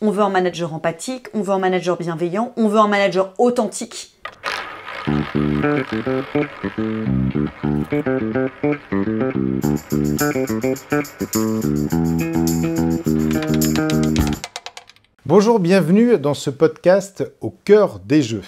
On veut un manager empathique, on veut un manager bienveillant, on veut un manager authentique. Bonjour, bienvenue dans ce podcast au cœur des jeux.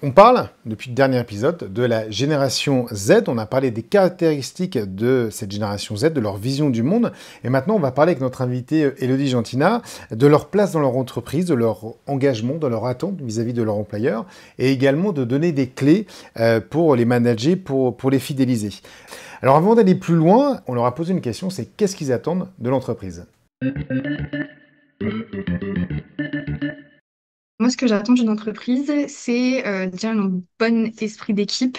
On parle, depuis le dernier épisode, de la génération Z. On a parlé des caractéristiques de cette génération Z, de leur vision du monde. Et maintenant, on va parler avec notre invitée Élodie Gentina de leur place dans leur entreprise, de leur engagement, de leur attente vis-à-vis de leur employeur, et également de donner des clés pour les manager, pour les fidéliser. Alors avant d'aller plus loin, on leur a posé une question, c'est qu'est-ce qu'ils attendent de l'entreprise ? Moi, ce que j'attends d'une entreprise, c'est déjà un bon esprit d'équipe,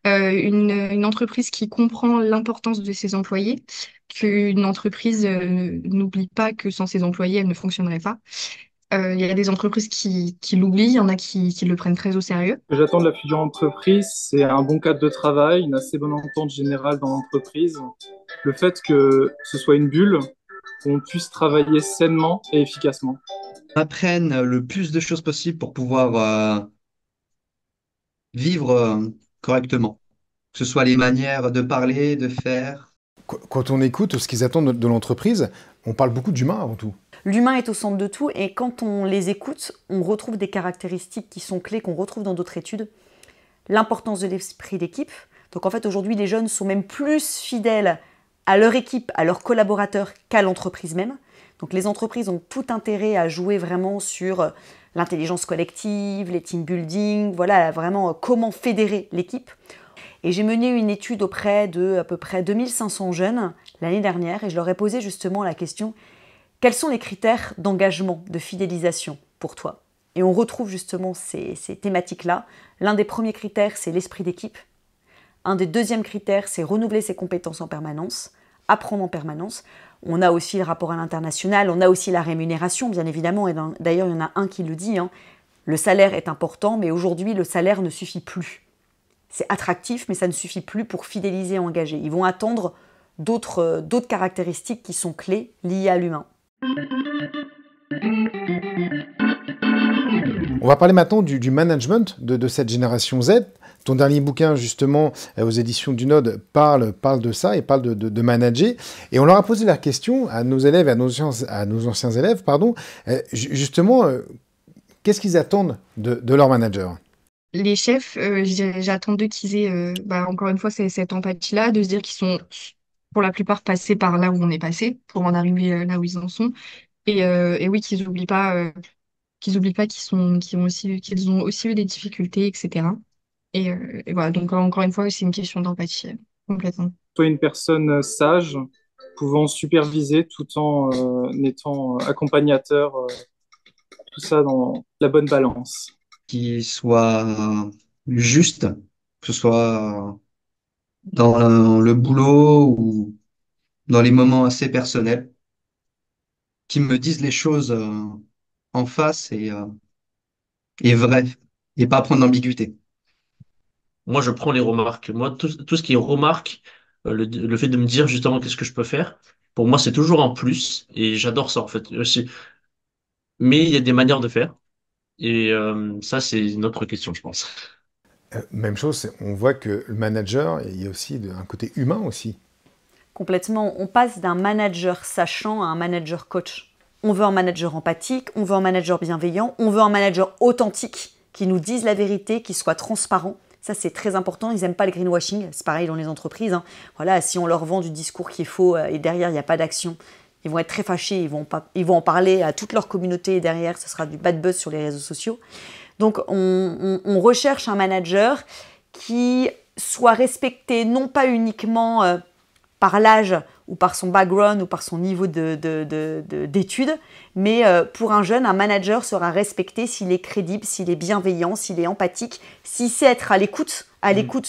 une entreprise qui comprend l'importance de ses employés, qu'une entreprise n'oublie pas que sans ses employés, elle ne fonctionnerait pas. Il y a des entreprises qui l'oublient, il y en a qui le prennent très au sérieux. Ce que j'attends de la future entreprise, c'est un bon cadre de travail, une assez bonne entente générale dans l'entreprise, le fait que ce soit une bulle, qu'on puisse travailler sainement et efficacement. Apprennent le plus de choses possible pour pouvoir vivre correctement. Que ce soit les manières de parler, de faire. Quand on écoute ce qu'ils attendent de l'entreprise, on parle beaucoup d'humain avant tout. L'humain est au centre de tout et quand on les écoute, on retrouve des caractéristiques qui sont clés qu'on retrouve dans d'autres études. L'importance de l'esprit d'équipe. Donc en fait aujourd'hui les jeunes sont même plus fidèles à leur équipe, à leurs collaborateurs qu'à l'entreprise même. Donc les entreprises ont tout intérêt à jouer vraiment sur l'intelligence collective, les team building, voilà vraiment comment fédérer l'équipe. Et j'ai mené une étude auprès de à peu près 2500 jeunes l'année dernière et je leur ai posé justement la question: quels sont les critères d'engagement, de fidélisation pour toi? Et on retrouve justement ces thématiques-là. L'un des premiers critères, c'est l'esprit d'équipe. Un des deuxièmes critères, c'est renouveler ses compétences en permanence, apprendre en permanence. On a aussi le rapport à l'international, on a aussi la rémunération, bien évidemment. Et d'ailleurs, il y en a un qui le dit, hein, le salaire est important, mais aujourd'hui, le salaire ne suffit plus. C'est attractif, mais ça ne suffit plus pour fidéliser et engager. Ils vont attendre d'autres caractéristiques qui sont clés liées à l'humain. On va parler maintenant du management de cette génération Z. Ton dernier bouquin, justement, aux éditions du Node, parle de ça et parle de manager. Et on leur a posé la question à nos élèves, à nos anciens élèves, justement, qu'est-ce qu'ils attendent de leur manager ? Les chefs, j'attends d'eux qu'ils aient, encore une fois, cette empathie-là, de se dire qu'ils sont, pour la plupart, passés par là où on est passé, pour en arriver là où ils en sont. Et oui, qu'ils oublient pas qu'ils ont aussi eu des difficultés, etc. Et voilà, donc encore une fois, c'est une question d'empathie, complètement. Soit une personne sage, pouvant superviser tout en étant accompagnateur, tout ça dans la bonne balance. Qui soit juste, que ce soit dans le boulot ou dans les moments assez personnels, qui me disent les choses en face et vraies, et pas prendre d'ambiguïté. Moi, je prends les remarques. Moi, tout ce qui est remarque, le fait de me dire justement qu'est-ce que je peux faire, pour moi, c'est toujours un plus. Et j'adore ça, en fait. Mais il y a des manières de faire. Et ça, c'est une autre question, je pense. Même chose, on voit que le manager, il y a aussi un côté humain aussi. Complètement, on passe d'un manager sachant à un manager coach. On veut un manager empathique, on veut un manager bienveillant, on veut un manager authentique, qui nous dise la vérité, qui soit transparent. Ça, c'est très important. Ils n'aiment pas le greenwashing. C'est pareil dans les entreprises, hein. Voilà, si on leur vend du discours qui est faux et derrière, il n'y a pas d'action, ils vont être très fâchés. Ils vont en parler à toute leur communauté et derrière, ce sera du bad buzz sur les réseaux sociaux. Donc, on recherche un manager qui soit respecté non pas uniquement par l'âge ou par son background ou par son niveau d'études, mais pour un jeune, un manager sera respecté s'il est crédible, s'il est bienveillant, s'il est empathique, s'il sait être à l'écoute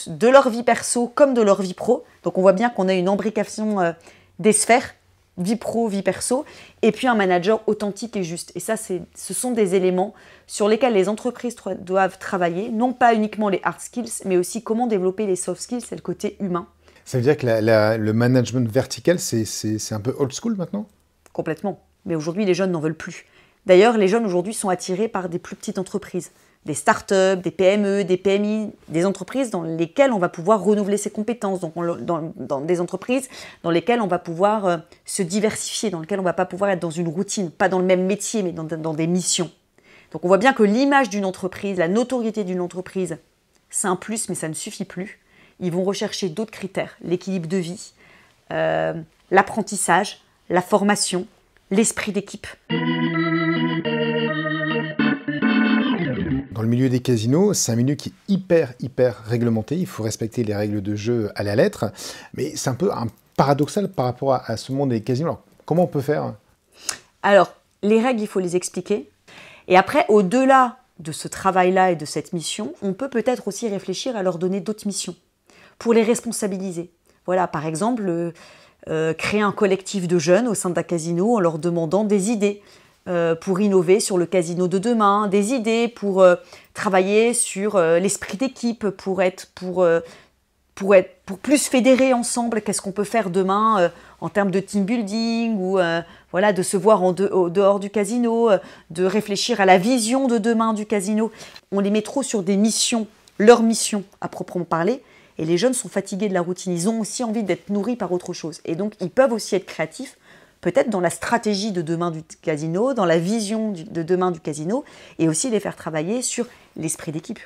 de leur vie perso comme de leur vie pro. Donc on voit bien qu'on a une imbrication des sphères, vie pro, vie perso, et puis un manager authentique et juste. Et ça, ce sont des éléments sur lesquels les entreprises doivent travailler, non pas uniquement les hard skills, mais aussi comment développer les soft skills, c'est le côté humain. Ça veut dire que le management vertical, c'est un peu old school maintenant ? Complètement. Mais aujourd'hui, les jeunes n'en veulent plus. D'ailleurs, les jeunes aujourd'hui sont attirés par des plus petites entreprises, des startups, des PME, des PMI, des entreprises dans lesquelles on va pouvoir renouveler ses compétences, donc dans des entreprises dans lesquelles on va pouvoir se diversifier, dans lesquelles on ne va pas pouvoir être dans une routine, pas dans le même métier, mais dans des missions. Donc on voit bien que l'image d'une entreprise, la notoriété d'une entreprise, c'est un plus, mais ça ne suffit plus. Ils vont rechercher d'autres critères, l'équilibre de vie, l'apprentissage, la formation, l'esprit d'équipe. Dans le milieu des casinos, c'est un milieu qui est hyper réglementé. Il faut respecter les règles de jeu à la lettre. Mais c'est un peu paradoxal par rapport à ce monde des casinos. Alors, comment on peut faire? Alors, les règles, il faut les expliquer. Et après, au-delà de ce travail-là et de cette mission, on peut peut-être aussi réfléchir à leur donner d'autres missions pour les responsabiliser. Voilà, par exemple, créer un collectif de jeunes au sein d'un casino en leur demandant des idées pour innover sur le casino de demain, des idées pour travailler sur l'esprit d'équipe, pour plus fédérer ensemble. Qu'est-ce qu'on peut faire demain en termes de team building ou voilà, de se voir au dehors du casino, de réfléchir à la vision de demain du casino. On les met trop sur des missions, leurs missions à proprement parler, et les jeunes sont fatigués de la routine. Ils ont aussi envie d'être nourris par autre chose. Et donc, ils peuvent aussi être créatifs, peut-être dans la stratégie de demain du casino, dans la vision de demain du casino, et aussi les faire travailler sur l'esprit d'équipe.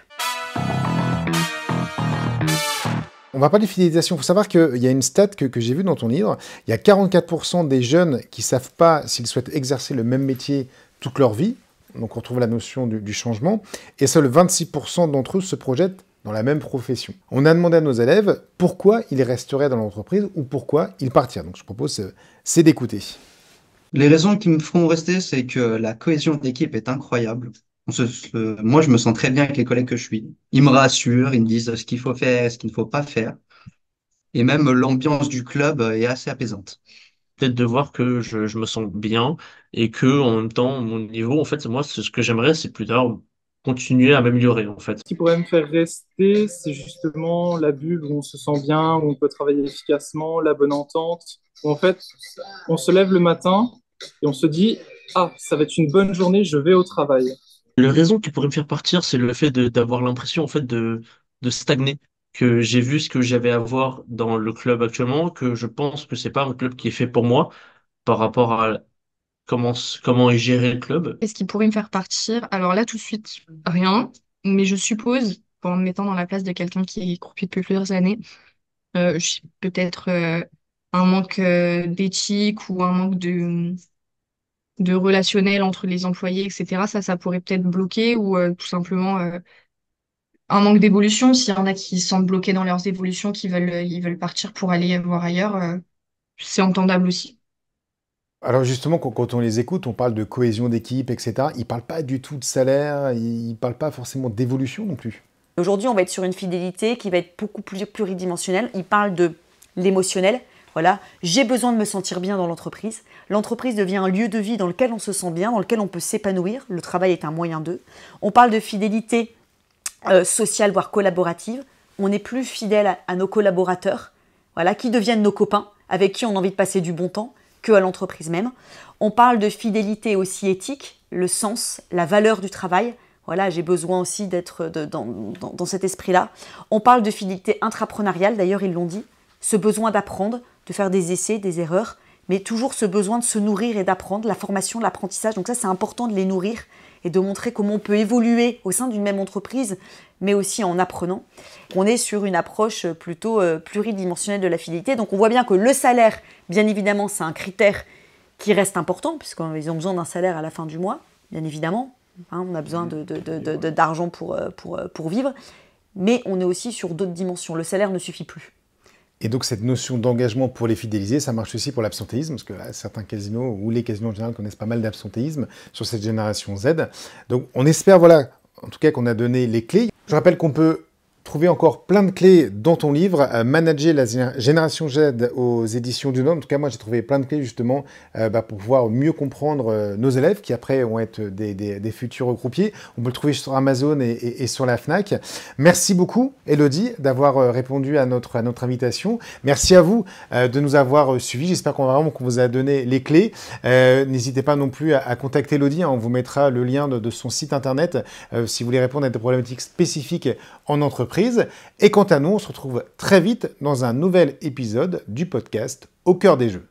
On va parler de fidélisation. Il faut savoir qu'il y a une stat que j'ai vue dans ton livre. Il y a 44% des jeunes qui ne savent pas s'ils souhaitent exercer le même métier toute leur vie. Donc on retrouve la notion du changement. Et seuls 26% d'entre eux se projettent dans la même profession. On a demandé à nos élèves pourquoi ils resteraient dans l'entreprise ou pourquoi ils partiraient. Donc je propose, c'est d'écouter. Les raisons qui me font rester, c'est que la cohésion d'équipe est incroyable. Moi, je me sens très bien avec les collègues que je suis. Ils me rassurent, ils me disent ce qu'il faut faire, ce qu'il ne faut pas faire. Et même l'ambiance du club est assez apaisante. Peut-être de voir que je me sens bien et que en même temps, mon niveau, en fait, moi, ce que j'aimerais, c'est plus tard continuer à m'améliorer, en fait. Ce qui pourrait me faire rester, c'est justement la bulle où on se sent bien, où on peut travailler efficacement, la bonne entente. Où en fait, on se lève le matin et on se dit, ah, ça va être une bonne journée, je vais au travail. La raison qui pourrait me faire partir, c'est le fait d'avoir l'impression, en fait, de stagner. Que j'ai vu ce que j'avais à voir dans le club actuellement, que je pense que c'est pas un club qui est fait pour moi par rapport à comment est géré le club. Qu'est-ce qui pourrait me faire partir? Alors là, tout de suite, rien. Mais je suppose, en me mettant dans la place de quelqu'un qui est croupier depuis plusieurs années, peut-être un manque d'éthique ou un manque de relationnel entre les employés, etc. Ça pourrait peut-être bloquer ou tout simplement un manque d'évolution. S'il y en a qui se sentent bloqués dans leurs évolutions, ils veulent partir pour aller voir ailleurs, c'est entendable aussi. Alors justement, quand on les écoute, on parle de cohésion d'équipe, etc. Ils ne parlent pas du tout de salaire, ils ne parlent pas forcément d'évolution non plus. Aujourd'hui, on va être sur une fidélité qui va être beaucoup plus pluridimensionnelle. Ils parlent de l'émotionnel. Voilà, j'ai besoin de me sentir bien dans l'entreprise. L'entreprise devient un lieu de vie dans lequel on se sent bien, dans lequel on peut s'épanouir. Le travail est un moyen d'eux. On parle de fidélité sociale, voire collaborative. On n'est plus fidèle à nos collaborateurs, voilà, qui deviennent nos copains, avec qui on a envie de passer du bon temps, qu'à l'entreprise même. On parle de fidélité aussi éthique, le sens, la valeur du travail. Voilà, j'ai besoin aussi d'être dans cet esprit-là. On parle de fidélité intrapreneuriale, d'ailleurs ils l'ont dit, ce besoin d'apprendre, de faire des essais, des erreurs, mais toujours ce besoin de se nourrir et d'apprendre, la formation, l'apprentissage. Donc ça, c'est important de les nourrir et de montrer comment on peut évoluer au sein d'une même entreprise, mais aussi en apprenant. On est sur une approche plutôt pluridimensionnelle de la fidélité. Donc on voit bien que le salaire, bien évidemment, c'est un critère qui reste important, puisqu'ils ont besoin d'un salaire à la fin du mois, bien évidemment. Hein, on a besoin d'argent pour vivre. Mais on est aussi sur d'autres dimensions. Le salaire ne suffit plus. Et donc cette notion d'engagement pour les fidéliser, ça marche aussi pour l'absentéisme, parce que là, certains casinos, ou les casinos en général, connaissent pas mal d'absentéisme sur cette génération Z. Donc on espère, voilà, en tout cas qu'on a donné les clés. Je rappelle qu'on peut trouver encore plein de clés dans ton livre, Manager la génération Z aux éditions du Nom. En tout cas, moi, j'ai trouvé plein de clés justement pour pouvoir mieux comprendre nos élèves qui après vont être des futurs croupiers. On peut le trouver sur Amazon et sur la Fnac. Merci beaucoup, Elodie, d'avoir répondu à notre invitation. Merci à vous de nous avoir suivis. J'espère qu'on vous a donné les clés. N'hésitez pas non plus à contacter Elodie. On vous mettra le lien de son site internet si vous voulez répondre à des problématiques spécifiques en entreprise. Et quant à nous, on se retrouve très vite dans un nouvel épisode du podcast Au cœur des jeux.